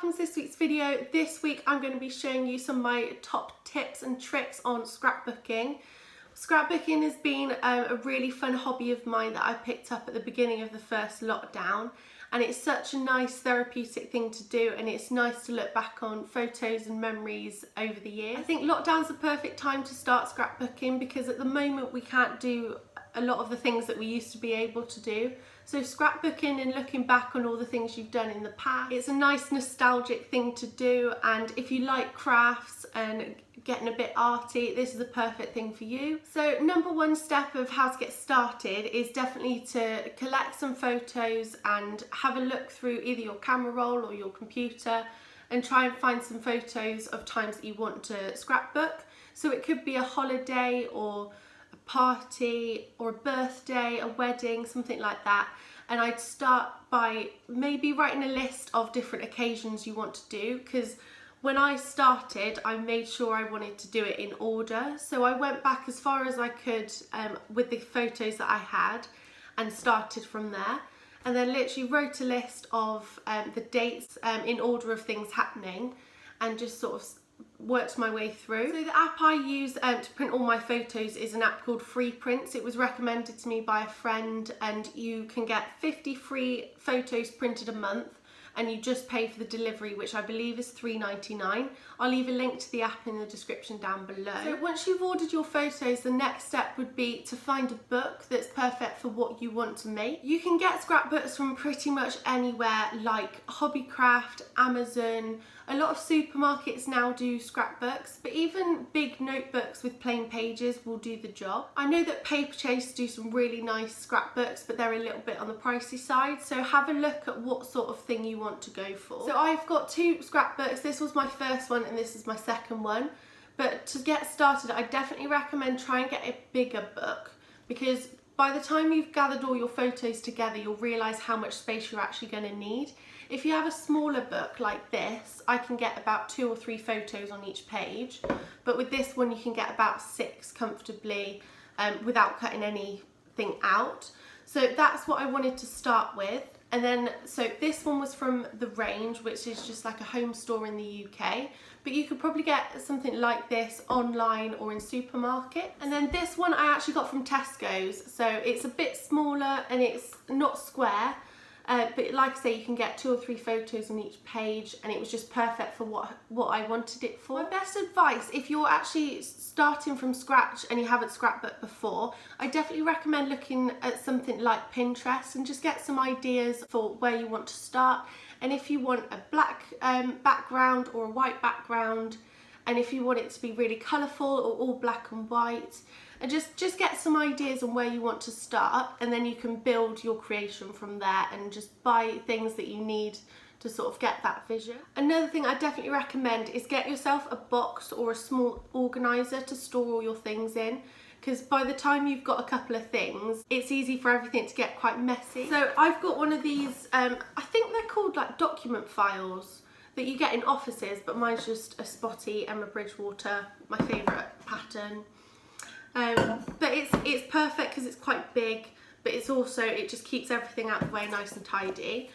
welcome to this week's video. This week I'm going to be showing you some of my top tips and tricks on scrapbooking. Scrapbooking has been a really fun hobby of mine that I picked up at the beginning of the first lockdown, and it's such a nice therapeutic thing to do, and it's nice to look back on photos and memories over the years. I think lockdown's the perfect time to start scrapbooking because at the moment we can't do a lot of the things that we used to be able to do. So scrapbooking and looking back on all the things you've done in the past, it's a nice nostalgic thing to do, and if you like crafts and getting a bit arty, this is the perfect thing for you. So number one step of how to get started is definitely to collect some photos and have a look through either your camera roll or your computer and try and find some photos of times that you want to scrapbook. So it could be a holiday or a party or a birthday, a wedding, something like that. And I'd start by maybe writing a list of different occasions you want to do, because when I started I made sure I wanted to do it in order. So I went back as far as I could with the photos that I had and started from there, and then literally wrote a list of the dates in order of things happening and just sort of worked my way through. So the app I use to print all my photos is an app called Free Prints. It was recommended to me by a friend, and you can get 50 free photos printed a month, and you just pay for the delivery, which I believe is $3.99. I'll leave a link to the app in the description down below. So once you've ordered your photos, the next step would be to find a book that's perfect for what you want to make. You can get scrapbooks from pretty much anywhere, like Hobbycraft, Amazon. A lot of supermarkets now do scrapbooks, but even big notebooks with plain pages will do the job. I know that Paperchase do some really nice scrapbooks, but they're a little bit on the pricey side, so have a look at what sort of thing you want to go for. So I've got two scrapbooks. This was my first one and this is my second one. But to get started, I definitely recommend try and get a bigger book, because by the time you've gathered all your photos together, you'll realise how much space you're actually going to need. If you have a smaller book like this, I can get about 2 or 3 photos on each page, but with this one you can get about 6 comfortably without cutting anything out. So that's what I wanted to start with. And then, so this one was from The Range, which is just like a home store in the UK, but you could probably get something like this online or in supermarket. And then this one I actually got from Tesco's, so it's a bit smaller and it's not square, but like I say, you can get 2 or 3 photos on each page, and it was just perfect for what I wanted it for. My best advice, if you're actually starting from scratch and you haven't scrapbooked before, I definitely recommend looking at something like Pinterest and just get some ideas for where you want to start. And if you want a black background or a white background, and if you want it to be really colourful or all black and white, and just get some ideas on where you want to start, and then you can build your creation from there and just buy things that you need to sort of get that vision. Another thing I definitely recommend is get yourself a box or a small organiser to store all your things in, because by the time you've got a couple of things, it's easy for everything to get quite messy. So I've got one of these, I think they're called like document files that you get in offices, but mine's just a spotty Emma Bridgewater, my favourite pattern. But it's perfect because it's quite big, but it's also, it just keeps everything out of the way nice and tidy.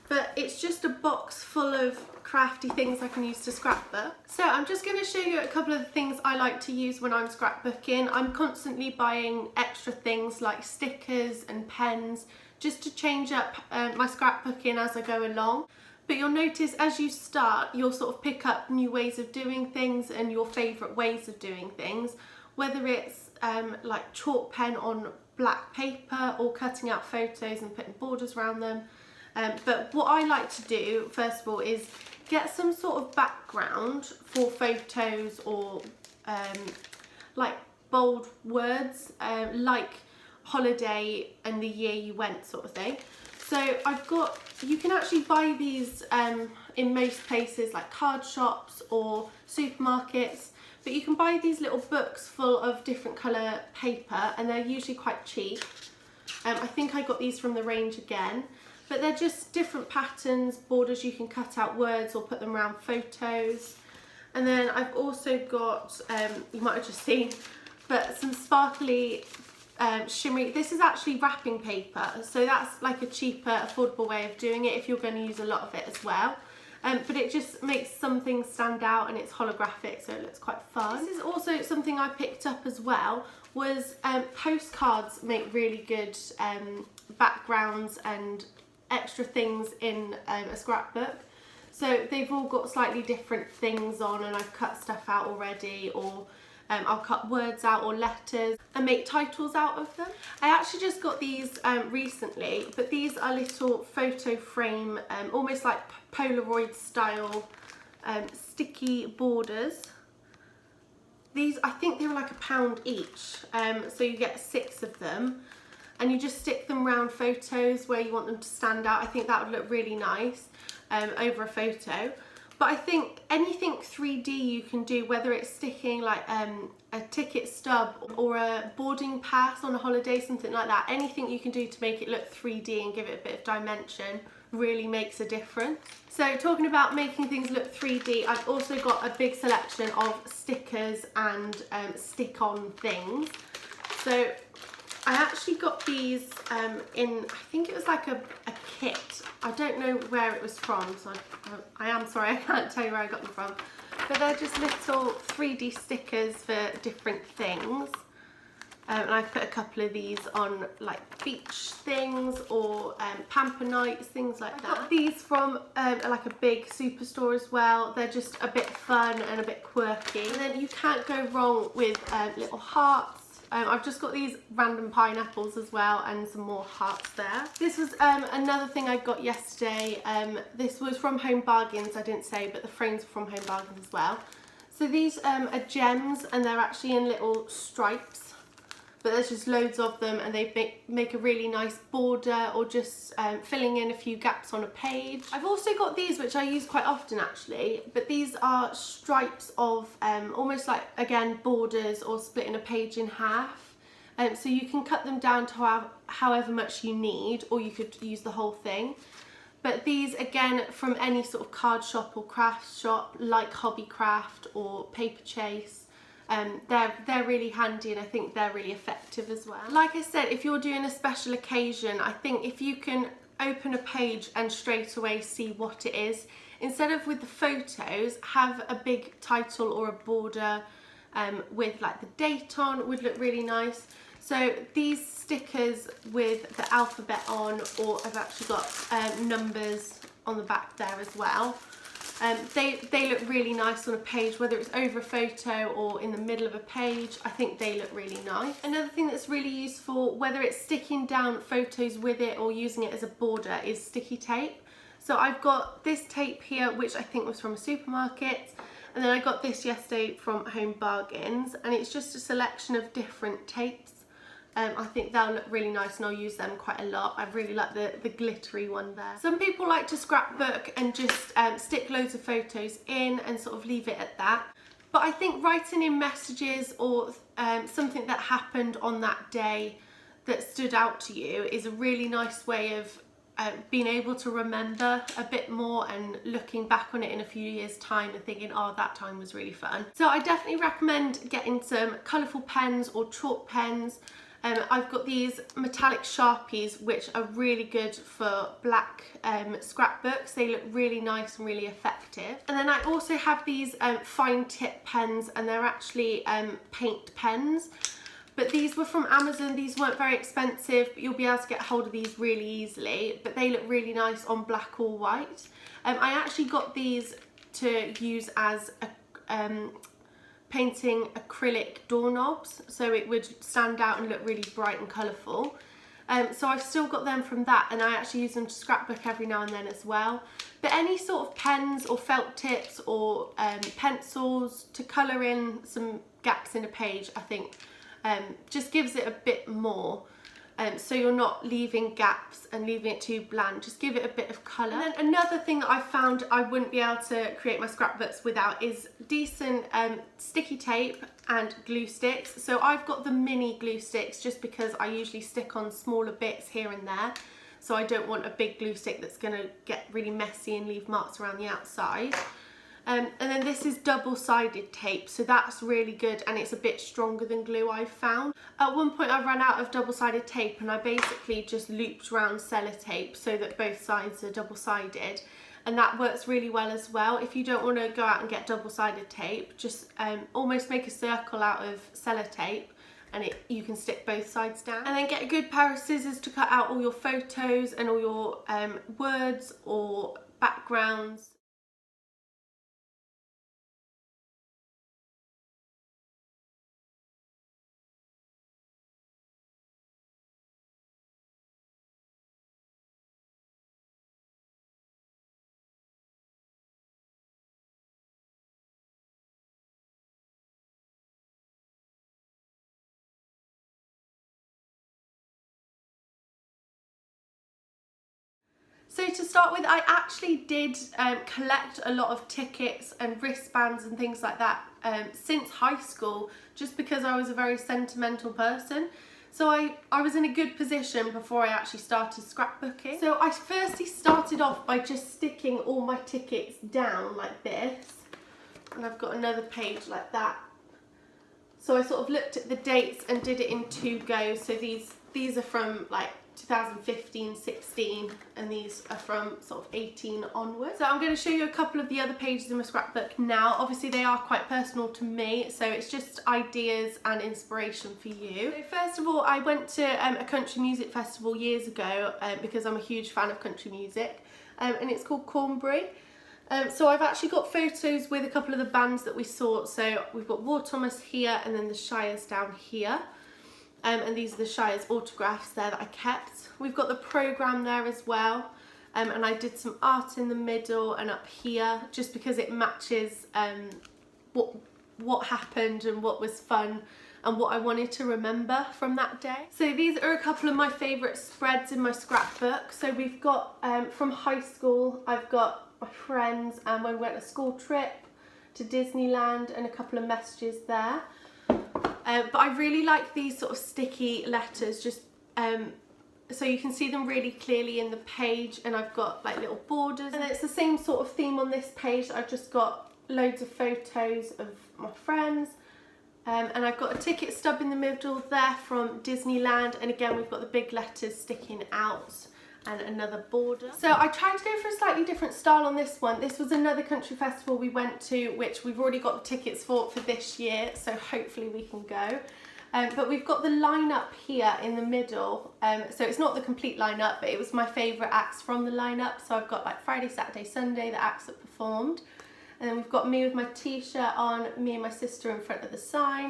But it's just a box full of crafty things I can use to scrapbook. So I'm just going to show you a couple of the things I like to use when I'm scrapbooking. I'm constantly buying extra things like stickers and pens just to change up my scrapbooking as I go along. But you'll notice as you start, you'll sort of pick up new ways of doing things and your favourite ways of doing things, whether it's like chalk pen on black paper or cutting out photos and putting borders around them. But what I like to do first of all is get some sort of background for photos, or like bold words like holiday and the year you went sort of thing. So I've got, you can actually buy these in most places like card shops or supermarkets, but you can buy these little books full of different colour paper, and they're usually quite cheap. I think I got these from The Range again, but they're just different patterns, borders you can cut out words or put them around photos. And then I've also got, you might have just seen, but some sparkly shimmery, this is actually wrapping paper, so that's like a cheaper, affordable way of doing it if you're going to use a lot of it as well. but it just makes some things stand out, and it's holographic, so it looks quite fun. This is also something I picked up as well, was Postcards make really good backgrounds and extra things in a scrapbook. So they've all got slightly different things on, and I've cut stuff out already, or I'll cut words out or letters and make titles out of them. I actually just got these recently, but these are little photo frame, almost like Polaroid style sticky borders. These, I think they were like £1 each, so you get 6 of them, and you just stick them around photos where you want them to stand out. I think that would look really nice over a photo. But I think anything 3D you can do, whether it's sticking like a ticket stub or a boarding pass on a holiday, something like that, anything you can do to make it look 3D and give it a bit of dimension really makes a difference. So talking about making things look 3D, I've also got a big selection of stickers and stick-on things. So I actually got these in, I think it was like a kit. I don't know where it was from, so I am sorry, I can't tell you where I got them from. But they're just little 3D stickers for different things. And I've put a couple of these on like beach things or pamper nights, things like that. I got these from like a big superstore as well. They're just a bit fun and a bit quirky. And then you can't go wrong with little hearts. I've just got these random pineapples as well, and some more hearts there. This was another thing I got yesterday. This was from Home Bargains, I didn't say, but the frames are from Home Bargains as well. So these are gems, and they're actually in little stripes, but there's just loads of them, and they make a really nice border, or just filling in a few gaps on a page. I've also got these, which I use quite often actually, but these are stripes of almost like, again, borders or splitting a page in half. So you can cut them down to however much you need, or you could use the whole thing. But these, again, from any sort of card shop or craft shop like Hobbycraft or Paper Chase, they're really handy, and I think they're really effective as well. Like I said, if you're doing a special occasion, I think if you can open a page and straight away see what it is, instead of with the photos, have a big title or a border with like the date on would look really nice. So these stickers with the alphabet on, or I've actually got numbers on the back there as well. They look really nice on a page, whether it's over a photo or in the middle of a page. I think they look really nice. Another thing that's really useful, whether it's sticking down photos with it or using it as a border, is sticky tape. So I've got this tape here, which I think was from a supermarket, and then I got this yesterday from Home Bargains, and it's just a selection of different tapes. I think they'll look really nice, and I'll use them quite a lot. I really like the glittery one there. Some people like to scrapbook and just stick loads of photos in and sort of leave it at that. But I think writing in messages or something that happened on that day that stood out to you is a really nice way of being able to remember a bit more, and looking back on it in a few years' time and thinking, oh, that time was really fun. So I definitely recommend getting some colourful pens or chalk pens. I've got these metallic Sharpies, which are really good for black scrapbooks. They look really nice and really effective. And then I also have these fine tip pens, and they're actually paint pens. But these were from Amazon. These weren't very expensive, but you'll be able to get hold of these really easily. But they look really nice on black or white. I actually got these to use as a painting acrylic doorknobs, so it would stand out and look really bright and colourful. So I've still got them from that, and I actually use them to scrapbook every now and then as well. But any sort of pens or felt tips or pencils to colour in some gaps in a page, I think just gives it a bit more. So you're not leaving gaps and leaving it too bland, just give it a bit of colour. And then another thing that I found I wouldn't be able to create my scrapbooks without is decent sticky tape and glue sticks. So I've got the mini glue sticks just because I usually stick on smaller bits here and there. So I don't want a big glue stick that's going to get really messy and leave marks around the outside. And then this is double-sided tape, so that's really good, and it's a bit stronger than glue, I've found. At one point I ran out of double-sided tape, and I basically just looped around sellotape so that both sides are double-sided, and that works really well as well. If you don't want to go out and get double-sided tape, just almost make a circle out of sellotape, and you can stick both sides down. And then get a good pair of scissors to cut out all your photos and all your words or backgrounds. So to start with, I actually did collect a lot of tickets and wristbands and things like that since high school, just because I was a very sentimental person. So I was in a good position before I actually started scrapbooking. So I firstly started off by just sticking all my tickets down like this, and I've got another page like that. So I sort of looked at the dates and did it in 2 goes. So these are from like 2015, 16, and these are from sort of 18 onwards. So I'm going to show you a couple of the other pages in my scrapbook now. Obviously they are quite personal to me, so it's just ideas and inspiration for you. So first of all, I went to a country music festival years ago because I'm a huge fan of country music, and it's called Cornbury. So I've actually got photos with a couple of the bands that we saw. So we've got War Thomas here, and then the Shires down here. And these are the Shires autographs there that I kept. We've got the programme there as well. And I did some art in the middle and up here, just because it matches what happened and what was fun and what I wanted to remember from that day. So these are a couple of my favourite spreads in my scrapbook. So we've got from high school, I've got my friends and when we went on a school trip to Disneyland and a couple of messages there. But I really like these sort of sticky letters, just so you can see them really clearly in the page, and I've got like little borders, and it's the same sort of theme on this page. I've just got loads of photos of my friends, and I've got a ticket stub in the middle there from Disneyland, and again we've got the big letters sticking out and another border. So I tried to go for a slightly different style on this one. This was another country festival we went to, which we've already got the tickets for this year, so hopefully we can go. But we've got the lineup here in the middle. So it's not the complete lineup, but it was my favourite acts from the lineup. So I've got like Friday, Saturday, Sunday, the acts that performed. And then we've got me with my t-shirt on, me and my sister in front of the sign,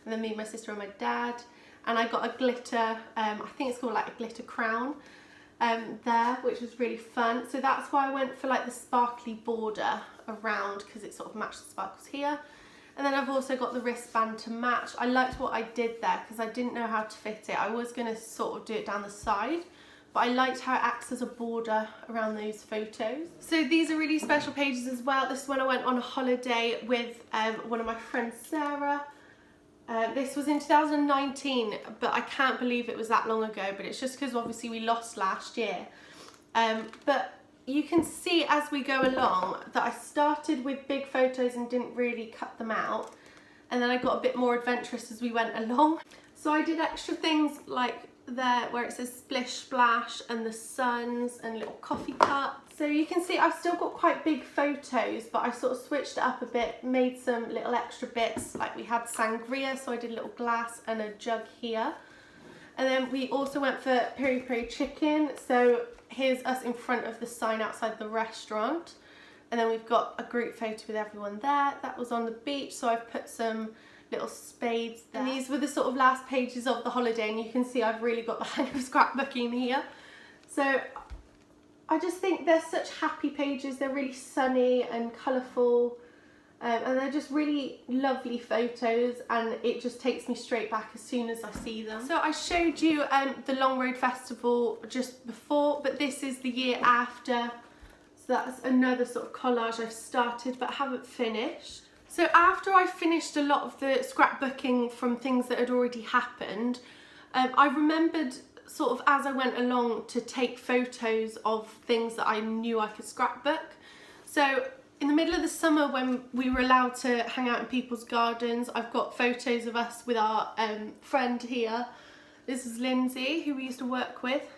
and then me and my sister and my dad. And I got a glitter, I think it's called like a glitter crown. There, which was really fun. So that's why I went for like the sparkly border around, because it sort of matched the sparkles here. And then I've also got the wristband to match. I liked what I did there because I didn't know how to fit it. I was going to sort of do it down the side, but I liked how it acts as a border around those photos. So these are really special pages as well. This is when I went on a holiday with one of my friends, Sarah. This was in 2019, but I can't believe it was that long ago, but it's just because obviously we lost last year. But you can see as we go along that I started with big photos and didn't really cut them out, and then I got a bit more adventurous as we went along. So I did extra things like there where it says splish splash and the suns and little coffee cups. So you can see I've still got quite big photos, but I sort of switched it up a bit, made some little extra bits, like we had sangria, so I did a little glass and a jug here. And then we also went for peri peri chicken, so here's us in front of the sign outside the restaurant. And then we've got a group photo with everyone there. That was on the beach, so I've put some little spades there. And these were the sort of last pages of the holiday, and you can see I've really got the hang of scrapbooking here. So I just think they're such happy pages. They're really sunny and colourful, and they're just really lovely photos, and it just takes me straight back as soon as I see them. So I showed you the Long Road Festival just before, but this is the year after. So that's another sort of collage I've started but haven't finished. So after I finished a lot of the scrapbooking from things that had already happened, I remembered sort of as I went along to take photos of things that I knew I could scrapbook. So in the middle of the summer when we were allowed to hang out in people's gardens, I've got photos of us with our friend here. This is Lindsay, who we used to work with.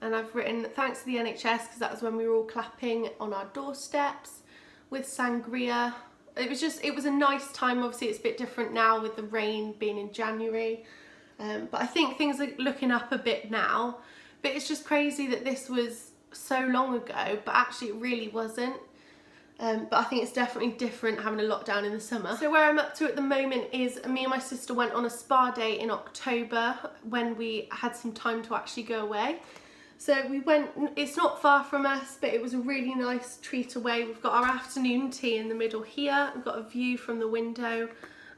And I've written thanks to the NHS because that was when we were all clapping on our doorsteps with sangria. It was a nice time. Obviously it's a bit different now with the rain being in January, but I think things are looking up a bit now. But it's just crazy that this was so long ago, but actually it really wasn't. But I think it's definitely different having a lockdown in the summer. So where I'm up to at the moment is me and my sister went on a spa day in October when we had some time to actually go away. So we went, it's not far from us, but it was a really nice treat away. We've got our afternoon tea in the middle here. We've got a view from the window,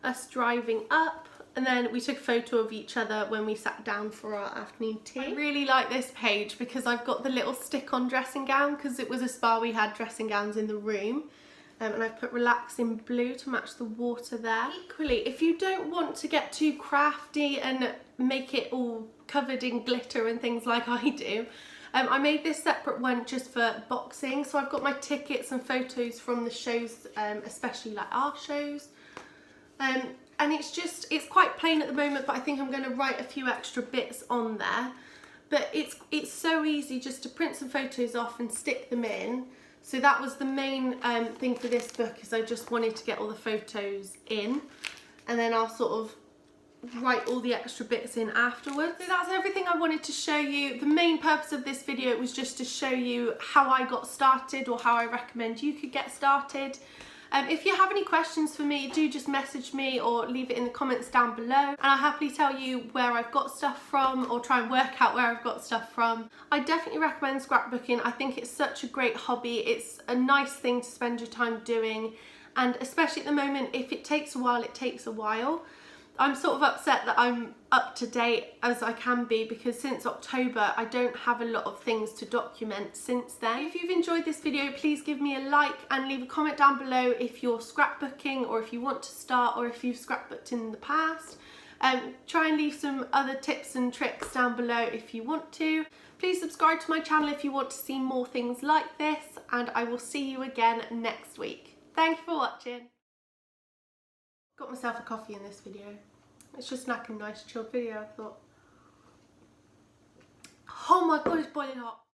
us driving up, and then we took a photo of each other when we sat down for our afternoon tea. I really like this page because I've got the little stick-on dressing gown because it was a spa, we had dressing gowns in the room. And I've put relax in blue to match the water there. Equally, if you don't want to get too crafty and make it all covered in glitter and things like I do, I made this separate one just for boxing. So I've got my tickets and photos from the shows, especially like our shows. And it's quite plain at the moment, but I think I'm going to write a few extra bits on there. But it's so easy just to print some photos off and stick them in. So that was the main thing for this book, is I just wanted to get all the photos in, and then I'll sort of write all the extra bits in afterwards. So that's everything I wanted to show you. The main purpose of this video was just to show you how I got started, or how I recommend you could get started. If you have any questions for me, do just message me or leave it in the comments down below, and I'll happily tell you where I've got stuff from, or try and work out where I've got stuff from. I definitely recommend scrapbooking. I think it's such a great hobby. It's a nice thing to spend your time doing, and especially at the moment, if it takes a while, it takes a while. I'm sort of upset that I'm up to date as I can be, because since October I don't have a lot of things to document since then. If you've enjoyed this video, please give me a like and leave a comment down below if you're scrapbooking, or if you want to start, or if you've scrapbooked in the past. Try and leave some other tips and tricks down below if you want to. Please subscribe to my channel if you want to see more things like this, and I will see you again next week. Thank you for watching. Got myself a coffee in this video. It's just like a nice chilled video, I thought. Oh my god, it's boiling hot.